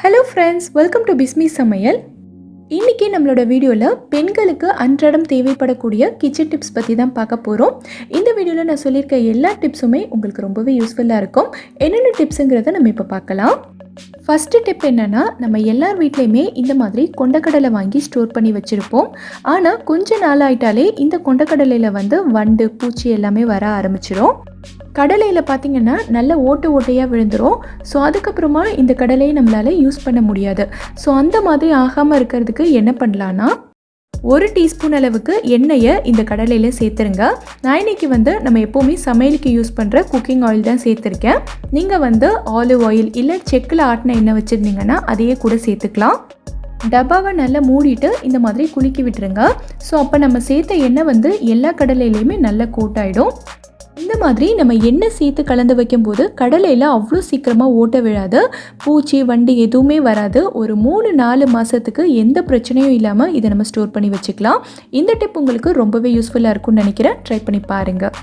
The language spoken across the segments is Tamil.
Hello friends, welcome to Bismi சமையல். இன்றைக்கி நம்மளோட வீடியோவில் பெண்களுக்கு அன்றாடம் தேவைப்படக்கூடிய கிச்சன் டிப்ஸ் பற்றி தான் பார்க்க போகிறோம். இந்த வீடியோவில் நான் சொல்லியிருக்க எல்லா டிப்ஸுமே உங்களுக்கு ரொம்பவே யூஸ்ஃபுல்லாக இருக்கும். என்னென்ன டிப்ஸுங்கிறத நம்ம இப்போ பார்க்கலாம். ஃபஸ்ட்டு டிப் என்னென்னா, நம்ம எல்லார் வீட்லேயுமே இந்த மாதிரி கொண்டக்கடலை வாங்கி ஸ்டோர் பண்ணி வச்சுருப்போம். ஆனால் கொஞ்ச நாள் ஆயிட்டாலே இந்த கொண்டக்கடலையில் வண்டு பூச்சி எல்லாமே வர ஆரம்பிச்சிடும். கடலையில் பார்த்திங்கன்னா நல்ல ஓட்டையாக விழுந்துடும். ஸோ அதுக்கப்புறமா இந்த கடலையை நம்மளால் யூஸ் பண்ண முடியாது. ஸோ அந்த மாதிரி ஆகாமல் இருக்கிறதுக்கு என்ன பண்ணலான்னா, 1 டீஸ்பூன் அளவுக்கு எண்ணெயை இந்த கடலையில் சேர்த்துருங்க. நான் இன்றைக்கி நம்ம எப்போவுமே சமையலுக்கு யூஸ் பண்ணுற குக்கிங் ஆயில் தான் சேர்த்துருக்கேன். நீங்கள் ஆலிவ் ஆயில் இல்லை செக்கில் ஆட்டின எண்ணெய் வச்சுருந்தீங்கன்னா அதையே கூட சேர்த்துக்கலாம். டப்பாவை நல்லா மூடிட்டு இந்த மாதிரி குலுக்கி விட்டுருங்க. ஸோ அப்போ நம்ம சேர்த்த எண்ணெய் எல்லா கடலையிலையுமே நல்லா கோட்டாயிடும். இந்த மாதிரி நம்ம எண்ணெய் சேர்த்து கலந்து வைக்கும்போது கடலையில் அவ்வளோ சீக்கிரமாக ஓட்ட விழாது, பூச்சி வண்டு எதுவுமே வராது. ஒரு 3-4 மாதத்துக்கு எந்த பிரச்சனையும் இல்லாமல் இதை நம்ம ஸ்டோர் பண்ணி வச்சுக்கலாம். இந்த டிப் உங்களுக்கு ரொம்பவே யூஸ்ஃபுல்லாக இருக்கும்னு நினைக்கிறேன். ட்ரை பண்ணி பாருங்கள்.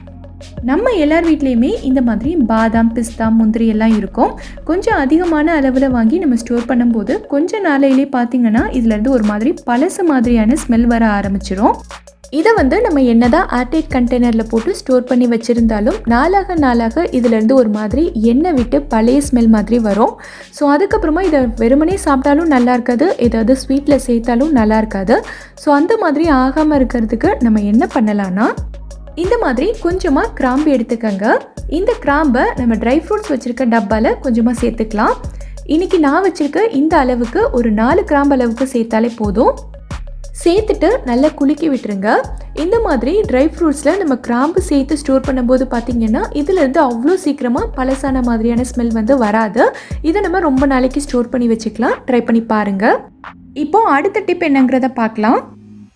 நம்ம எல்லார் வீட்லேயுமே இந்த மாதிரி பாதாம், பிஸ்தா, முந்திரி எல்லாம் இருக்கும். கொஞ்சம் அதிகமான அளவில் வாங்கி நம்ம ஸ்டோர் பண்ணும்போது கொஞ்சம் நாளையிலே பார்த்திங்கன்னா இதுலேருந்து ஒரு மாதிரி பழசு மாதிரியான ஸ்மெல் வர ஆரம்பிச்சிடும். இதை நம்ம என்னதான் ஏர்டைட் கண்டெய்னரில் போட்டு ஸ்டோர் பண்ணி வச்சுருந்தாலும் நாளாக இதிலேருந்து ஒரு மாதிரி எண்ணெய் விட்டு பழைய ஸ்மெல் மாதிரி வரும். ஸோ அதுக்கப்புறமா இதை வெறுமனே சாப்பிட்டாலும் நல்லா இருக்காது, ஏதாவது ஸ்வீட்டில் சேர்த்தாலும் நல்லா இருக்காது. ஸோ அந்த மாதிரி ஆகாமல் இருக்கிறதுக்கு நம்ம என்ன பண்ணலான்னா, இந்த மாதிரி கொஞ்சமாக கிராம்பு எடுத்துக்கங்க. இந்த கிராம்பை நம்ம ட்ரை ஃப்ரூட்ஸ் வச்சுருக்க டப்பாவில் கொஞ்சமாக சேர்த்துக்கலாம். இன்றைக்கி நான் வச்சுருக்க இந்த அளவுக்கு ஒரு 4 கிராம்பு அளவுக்கு சேர்த்தாலே போதும். சேர்த்துட்டு நல்லா குலுக்கி விட்டுருங்க. இந்த மாதிரி ட்ரை ஃப்ரூட்ஸில் நம்ம கிராம்பு சேர்த்து ஸ்டோர் பண்ணும்போது பார்த்திங்கன்னா இதிலேருந்து அவ்வளோ சீக்கிரமாக பழசான மாதிரியான ஸ்மெல் வராது. இதை நம்ம ரொம்ப நாளைக்கு ஸ்டோர் பண்ணி வச்சுக்கலாம். ட்ரை பண்ணி பாருங்கள். இப்போது அடுத்த டிப் என்னங்கிறத பார்க்கலாம்.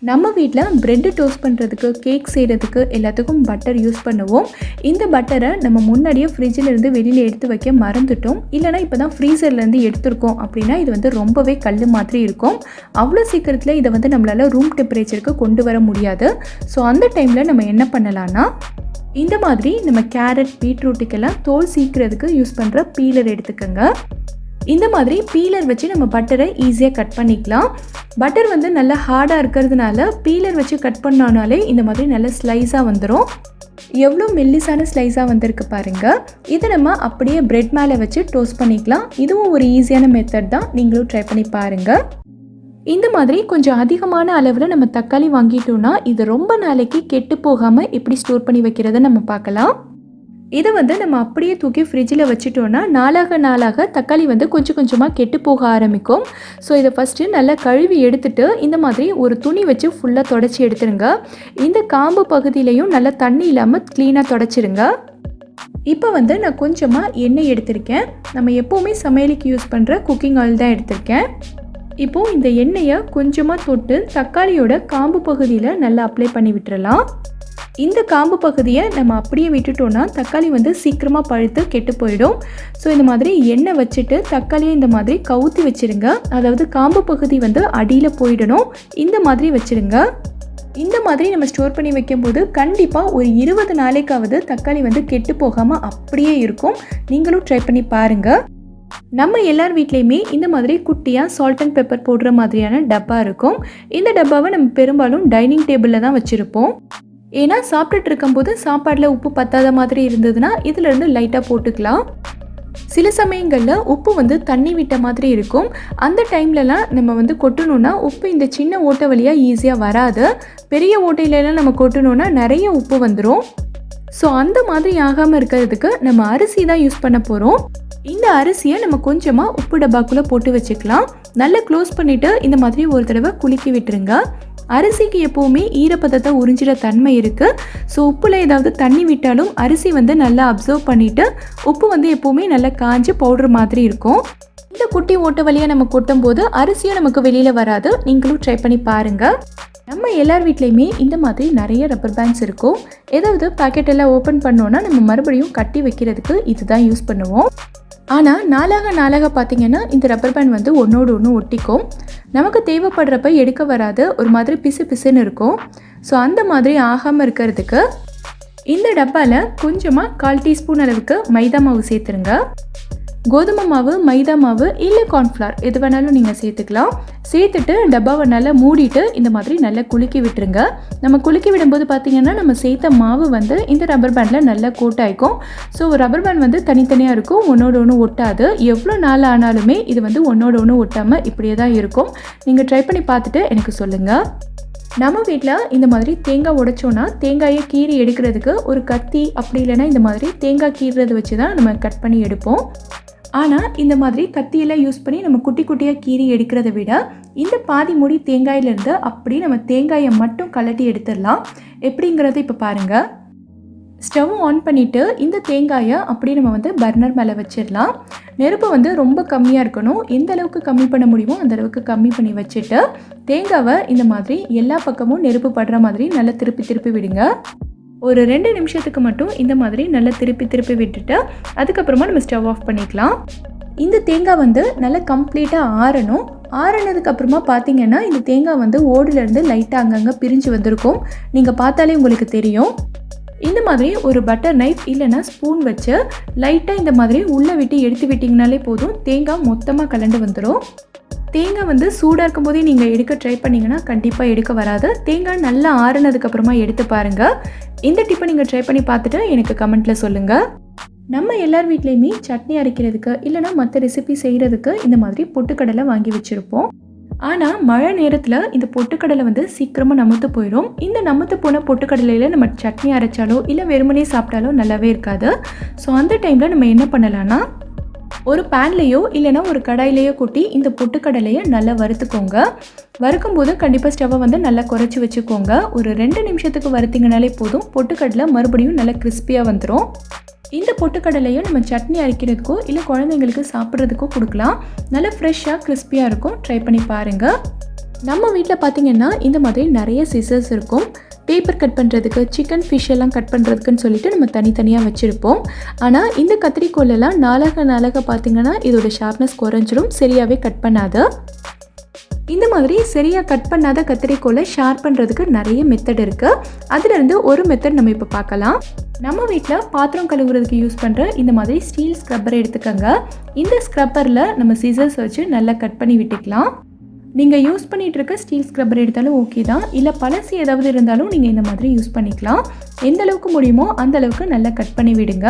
நம்ம வீட்டில் ப்ரெட்டு டோஸ்ட் பண்ணுறதுக்கு, கேக் செய்கிறதுக்கு எல்லாத்துக்கும் பட்டர் யூஸ் பண்ணுவோம். இந்த பட்டரை நம்ம முன்னாடியே ஃப்ரிட்ஜிலேருந்து வெளியில் எடுத்து வைக்க மறந்துட்டோம், இல்லைனா இப்போ தான் ஃப்ரீசர்லேருந்து எடுத்துருக்கோம் அப்படின்னா இது ரொம்பவே கல் மாதிரி இருக்கும். அவ்வளோ சீக்கிரத்தில் இதை நம்மளால் ரூம் டெம்பரேச்சருக்கு கொண்டு வர முடியாது. ஸோ அந்த டைமில் நம்ம என்ன பண்ணலான்னா, இந்த மாதிரி நம்ம கேரட், பீட்ரூட்டுக்கெல்லாம் தோல் சீக்கிறதுக்கு யூஸ் பண்ணுற பீலர் எடுத்துக்கோங்க. இந்த மாதிரி பீலர் வச்சு நம்ம பட்டரை ஈஸியாக கட் பண்ணிக்கலாம். பட்டர் நல்லா ஹார்டாக இருக்கிறதுனால பீலர் வச்சு கட் பண்ணோனாலே இந்த மாதிரி நல்ல ஸ்லைஸாக வந்துடும். எவ்வளோ மெல்லிசான ஸ்லைஸாக வந்திருக்கு பாருங்கள். இதை நம்ம அப்படியே பிரெட் மேலே வச்சு டோஸ்ட் பண்ணிக்கலாம். இதுவும் ஒரு ஈஸியான மெத்தட் தான், நீங்களும் ட்ரை பண்ணி பாருங்கள். இந்த மாதிரி கொஞ்சம் அதிகமான அளவில் நம்ம தக்காளி வாங்கிட்டோன்னா இது ரொம்ப நாளைக்கு கெட்டு போகாமல் எப்படி ஸ்டோர் பண்ணி வைக்கிறத நம்ம பார்க்கலாம். இதை நம்ம அப்படியே தூக்கி ஃப்ரிட்ஜில் வச்சுட்டோன்னா நாளாக தக்காளி கொஞ்சம் கொஞ்சமாக கெட்டு போக ஆரம்பிக்கும். ஸோ இதை ஃபஸ்ட்டு நல்லா கழுவி எடுத்துட்டு இந்த மாதிரி ஒரு துணி வச்சு ஃபுல்லாக தொடச்சி எடுத்துருங்க. இந்த காம்பு பகுதியிலையும் நல்லா தண்ணி இல்லாமல் க்ளீனாக தொடச்சிருங்க. இப்போ நான் கொஞ்சமாக எண்ணெய் எடுத்திருக்கேன். நம்ம எப்போவுமே சமையலுக்கு யூஸ் பண்ணுற குக்கிங் ஆயில் தான் எடுத்திருக்கேன். இப்போது இந்த எண்ணெயை கொஞ்சமாக தொட்டு தக்காளியோட காம்பு பகுதியில் நல்லா அப்ளை பண்ணி விட்டுறலாம். இந்த காம்பு பகுதியை நம்ம அப்படியே விட்டுட்டோன்னா தக்காளி சீக்கிரமாக பழுத்து கெட்டு போயிடும். ஸோ இந்த மாதிரி எண்ணெய் வச்சுட்டு தக்காளியை இந்த மாதிரி கவுத்தி வச்சுருங்க. அதாவது காம்பு பகுதி அடியில் போயிடணும். இந்த மாதிரி வச்சுருங்க. இந்த மாதிரி நம்ம ஸ்டோர் பண்ணி வைக்கும்போது கண்டிப்பாக ஒரு 20 நாளைக்காவது தக்காளி கெட்டு போகாமல் அப்படியே இருக்கும். நீங்களும் ட்ரை பண்ணி பாருங்கள். நம்ம எல்லார் வீட்லேயுமே இந்த மாதிரி குட்டியாக சால்ட் அண்ட் பெப்பர் போடுற மாதிரியான டப்பா இருக்கும். இந்த டப்பாவை நம்ம பெரும்பாலும் டைனிங் டேபிளில் தான் வச்சுருப்போம். ஏன்னா சாப்பிட்டுட்டு இருக்கும்போது சாப்பாடில் உப்பு பத்தாத மாதிரி இருந்ததுன்னா இதிலேருந்து லைட்டாக போட்டுக்கலாம். சில சமயங்களில் உப்பு தண்ணி விட்ட மாதிரி இருக்கும். அந்த டைம்லலாம் நம்ம கொட்டணுன்னா உப்பு இந்த சின்ன ஓட்டை வழியாக ஈஸியாக வராது. பெரிய ஓட்டையிலலாம் நம்ம கொட்டணுன்னா நிறைய உப்பு வந்துடும். ஸோ அந்த மாதிரி ஆகாமல் இருக்கிறதுக்கு நம்ம அரிசி தான் யூஸ் பண்ண போகிறோம். இந்த அரிசியை நம்ம கொஞ்சமாக உப்பு டப்பாக்குள்ளே போட்டு வச்சுக்கலாம். நல்லா க்ளோஸ் பண்ணிவிட்டு இந்த மாதிரி ஒரு தடவை குலுக்கி விட்டுருங்க. அரிசிக்கு எப்போவுமே ஈரப்பதத்தை உறிஞ்சிட தன்மை இருக்குது. ஸோ உப்பில் ஏதாவது தண்ணி விட்டாலும் அரிசி நல்லா அப்சர்வ் பண்ணிவிட்டு உப்பு எப்போவுமே நல்லா காஞ்சி பவுடர் மாதிரி இருக்கும். இந்த குட்டி ஓட்டை வழியாக நம்ம கொட்டும் போது அரிசியும் நமக்கு வெளியில் வராது. நீங்களும் ட்ரை பண்ணி பாருங்கள். நம்ம எல்லார் வீட்லேயுமே இந்த மாதிரி நிறைய ரப்பர் பேண்ட்ஸ் இருக்கும். ஏதாவது பாக்கெட்டெல்லாம் ஓப்பன் பண்ணோன்னா நம்ம மறுபடியும் கட்டி வைக்கிறதுக்கு இதுதான் யூஸ் பண்ணுவோம். ஆனால் நாளாக பார்த்திங்கன்னா இந்த ரப்பர் பேண்ட் ஒன்றோடு ஒன்று ஒட்டிக்கும். நமக்கு தேவைப்படுறப்ப எடுக்க வராது, ஒரு மாதிரி பிசு பிசுன்னு இருக்கும். ஸோ அந்த மாதிரி ஆகாமல் இருக்கிறதுக்கு இந்த டப்பாவில் கொஞ்சமாக 1/4 டீஸ்பூன் அளவுக்கு மைதா மாவு சேர்த்துருங்க. கோதுமை மாவு, மைதா மாவு இல்லை கார்ன்ஃப்ளவர் எது வேணாலும் நீங்கள் சேர்த்துக்கலாம். சேர்த்துட்டு டப்பாவை நல்லா மூடிட்டு இந்த மாதிரி நல்லா குலுக்கி விட்டுருங்க. நம்ம குலுக்கி விடும்போது பார்த்திங்கன்னா நம்ம சேர்த்த மாவு வந்து இந்த ரப்பர் பேண்டில் நல்லா கோட் ஆகிக்கும். ஸோ ரப்பர் பேண்ட் வந்து தனித்தனியாக இருக்கும், ஒன்றோட ஒன்று ஒட்டாது. எவ்வளோ நாள் ஆனாலுமே இது வந்து ஒன்றோட ஒன்று ஒட்டாமல் இப்படியே தான் இருக்கும். நீங்கள் ட்ரை பண்ணி பார்த்துட்டு எனக்கு சொல்லுங்கள். நம்ம வீட்டில் இந்த மாதிரி தேங்காய் உடைச்சோன்னா தேங்காயை கீறி எடுக்கிறதுக்கு ஒரு கத்தி அப்படி இல்லைன்னா இந்த மாதிரி தேங்காய் கீறுறது வச்சு தான் நம்ம கட் பண்ணி எடுப்போம். ஆனால் இந்த மாதிரி கத்தியெல்லாம் யூஸ் பண்ணி நம்ம குட்டி குட்டியாக கீறி எடுக்கிறத விட இந்த பாதி மூடி தேங்காயிலேருந்து அப்படி நம்ம தேங்காயை மட்டும் கலட்டி எடுத்துடலாம். எப்படிங்கிறத இப்போ பாருங்கள். ஸ்டவ் ஆன் பண்ணிவிட்டு இந்த தேங்காயை அப்படியே நம்ம வந்து பர்னர் மேலே வச்சிடலாம். நெருப்பு வந்து ரொம்ப கம்மியாக இருக்கணும். எந்த அளவுக்கு கம்மி பண்ண முடியுமோ அந்த அளவுக்கு கம்மி பண்ணி வச்சுட்டு தேங்காவை இந்த மாதிரி எல்லா பக்கமும் நெருப்பு படுற மாதிரி நல்லா திருப்பி விடுங்க. ஒரு 2 நிமிஷத்துக்கு மட்டும் இந்த மாதிரி நல்லா திருப்பி விட்டுட்டு அதுக்கப்புறமா நம்ம ஸ்டவ் ஆஃப் பண்ணிக்கலாம். இந்த தேங்காய் வந்து நல்லா கம்ப்ளீட்டாக ஆறணும். ஆறினதுக்கப்புறமா பார்த்தீங்கன்னா இந்த தேங்காய் வந்து ஓடுலேருந்து லைட்டாக அங்கங்கே பிரிஞ்சு வந்திருக்கும். நீங்கள் பார்த்தாலே உங்களுக்கு தெரியும். இந்த மாதிரி ஒரு பட்டர் நைஃப் இல்லைன்னா ஸ்பூன் வச்சு லைட்டாக இந்த மாதிரி உள்ளே விட்டு எடுத்து விட்டிங்கனாலே போதும், தேங்காய் மொத்தமாக கலண்டு வந்துடும். தேங்காய் வந்து சூடாக இருக்கும் போதே நீங்கள் எடுக்க ட்ரை பண்ணிங்கன்னா கண்டிப்பாக எடுக்க வராது. தேங்காய் நல்லா ஆறுனதுக்கப்புறமா எடுத்து பாருங்கள். இந்த டிப்பை நீங்கள் ட்ரை பண்ணி பார்த்துட்டு எனக்கு கமெண்ட்டில் சொல்லுங்கள். நம்ம எல்லார் வீட்லேயுமே சட்னி அரைக்கிறதுக்கு இல்லைனா மற்ற ரெசிபி செய்கிறதுக்கு இந்த மாதிரி பொட்டுக்கடலை வாங்கி வச்சுருப்போம். ஆனால் மழை நேரத்தில் இந்த பொட்டுக்கடலை வந்து சீக்கிரமாக நமுத்து போயிடும். இந்த நமுத்து போன பொட்டுக்கடலையில் நம்ம சட்னி அரைச்சாலோ இல்லை வெறுமனே சாப்பிட்டாலோ நல்லாவே இருக்காது. ஸோ அந்த டைமில் நம்ம என்ன பண்ணலான்னா ஒரு பேன்லேயோ இல்லைனா ஒரு கடாயிலையோ கொட்டி இந்த பொட்டுக்கடலையை நல்லா வறுத்துக்கோங்க. வறுக்கும்போது கண்டிப்பாக ஸ்டவ்வை வந்து நல்லா குறைச்சி வச்சுக்கோங்க. ஒரு 2 நிமிஷத்துக்கு வறுத்திங்கனாலே போதும், பொட்டுக்கடலை மறுபடியும் நல்லா கிறிஸ்பியாக வந்துடும். இந்த பொட்டுக்கடலையை நம்ம சட்னி அரைக்கிறதுக்கோ இல்லை குழந்தைங்களுக்கு சாப்பிட்றதுக்கோ கொடுக்கலாம். நல்லா ஃப்ரெஷ்ஷாக கிறிஸ்பியாக இருக்கும். ட்ரை பண்ணி பாருங்கள். நம்ம வீட்டில் பார்த்திங்கன்னா இந்த மாதிரி நிறைய சிசர்ஸ் இருக்கும். பேப்பர் கட் பண்ணுறதுக்கு, சிக்கன் ஃபிஷ் எல்லாம் கட் பண்ணுறதுக்குன்னு சொல்லிட்டு நம்ம தனித்தனியாக வச்சுருப்போம். ஆனால் இந்த கத்திரிக்கோலெல்லாம் நாளாக பார்த்திங்கன்னா இதோட ஷார்ப்னஸ் குறைஞ்சிரும், சரியாகவே கட் பண்ணாது. இந்த மாதிரி சரியாக கட் பண்ணாத கத்திரிக்கோலை ஷார்ப் பண்ணுறதுக்கு நிறைய மெத்தட் இருக்குது. அதிலிருந்து ஒரு மெத்தட் நம்ம இப்போ பார்க்கலாம். நம்ம வீட்டில் பாத்திரம் கழுவுறதுக்கு யூஸ் பண்ணுற இந்த மாதிரி ஸ்டீல் ஸ்க்ரப்பரை எடுத்துக்கோங்க. இந்த ஸ்க்ரப்பரில் நம்ம சிசர்ஸ் வச்சு நல்லா கட் பண்ணி விட்டுக்கலாம். நீங்கள் யூஸ் பண்ணிகிட்டு இருக்க ஸ்டீல் ஸ்க்ரப்பர் எடுத்தாலும் ஓகே தான், இல்லை பழசு ஏதாவது இருந்தாலும் நீங்கள் இந்த மாதிரி யூஸ் பண்ணிக்கலாம். எந்த அளவுக்கு முடியுமோ அந்த அளவுக்கு நல்லா கட் பண்ணி விடுங்க.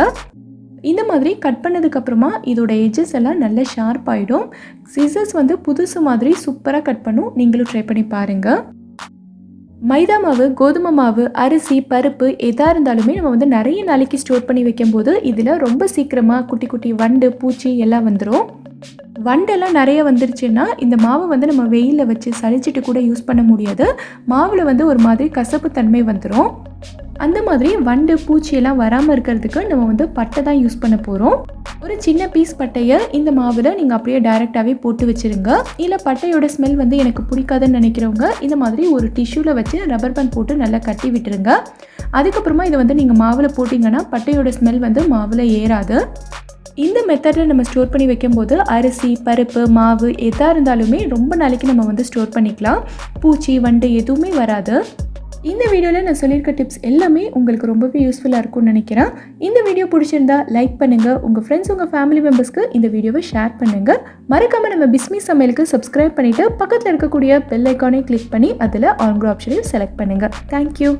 இந்த மாதிரி கட் பண்ணதுக்கப்புறமா இதோட எட்ஜஸ் எல்லாம் நல்லா ஷார்ப் ஆகிடும். சிசர்ஸ் வந்து புதுசு மாதிரி சூப்பராக கட் பண்ணும். நீங்களும் ட்ரை பண்ணி பாருங்கள். மைதா மாவு, கோதுமை மாவு, அரிசி, பருப்பு எதாக இருந்தாலுமே நம்ம வந்து நிறைய நாளைக்கு ஸ்டோர் பண்ணி வைக்கும்போது இதில் ரொம்ப சீக்கிரமாக குட்டி குட்டி வண்டு, பூச்சி எல்லாம் வந்துடும். வண்டெல்லாம் நிறைய வந்துருச்சுன்னா இந்த மாவை வந்து நம்ம வெயிலில் வச்சு சளிச்சிட்டு கூட யூஸ் பண்ண முடியாது. மாவில் வந்து ஒரு மாதிரி கசப்பு தன்மை வந்துடும். அந்த மாதிரி வண்டு, பூச்சியெல்லாம் வராமல் இருக்கிறதுக்கு நம்ம வந்து பட்டை தான் யூஸ் பண்ண போகிறோம். ஒரு சின்ன பீஸ் பட்டையை இந்த மாவில் நீங்கள் அப்படியே டைரெக்டாகவே போட்டு வச்சுருங்க. இல்லை பட்டையோட ஸ்மெல் வந்து எனக்கு பிடிக்காதுன்னு நினைக்கிறவங்க இந்த மாதிரி ஒரு டிஷ்யூவில் வச்சு ரப்பர் பேண்ட் போட்டு நல்லா கட்டி விட்டுருங்க. அதுக்கப்புறமா இதை வந்து நீங்கள் மாவில் போட்டிங்கன்னா பட்டையோட ஸ்மெல் வந்து மாவில் ஏறாது. இந்த மெத்தடில் நம்ம ஸ்டோர் பண்ணி வைக்கும்போது அரிசி, பருப்பு, மாவு எதாக இருந்தாலுமே ரொம்ப நாளைக்கு நம்ம வந்து ஸ்டோர் பண்ணிக்கலாம். பூச்சி, வண்டு எதுவுமே வராது. இந்த வீடியோவில் நான் சொல்லியிருக்க டிப்ஸ் எல்லாமே உங்களுக்கு ரொம்பவே யூஸ்ஃபுல்லாக இருக்கும்னு நினைக்கிறேன். இந்த வீடியோ பிடிச்சிருந்தா லைக் பண்ணுங்கள். உங்கள் ஃப்ரெண்ட்ஸ், உங்கள் ஃபேமிலி மெம்பர்ஸ்க்கு இந்த வீடியோவை ஷேர் பண்ணுங்கள். மறக்காமல் நம்ம பிஸ்மி சமையலுக்கு சப்ஸ்கிரைப் பண்ணிவிட்டு பக்கத்தில் இருக்கக்கூடிய பெல் ஐக்கானை கிளிக் பண்ணி அதில் ஆல் ஆப்ஷனையும் செலக்ட் பண்ணுங்கள். தேங்க்யூ.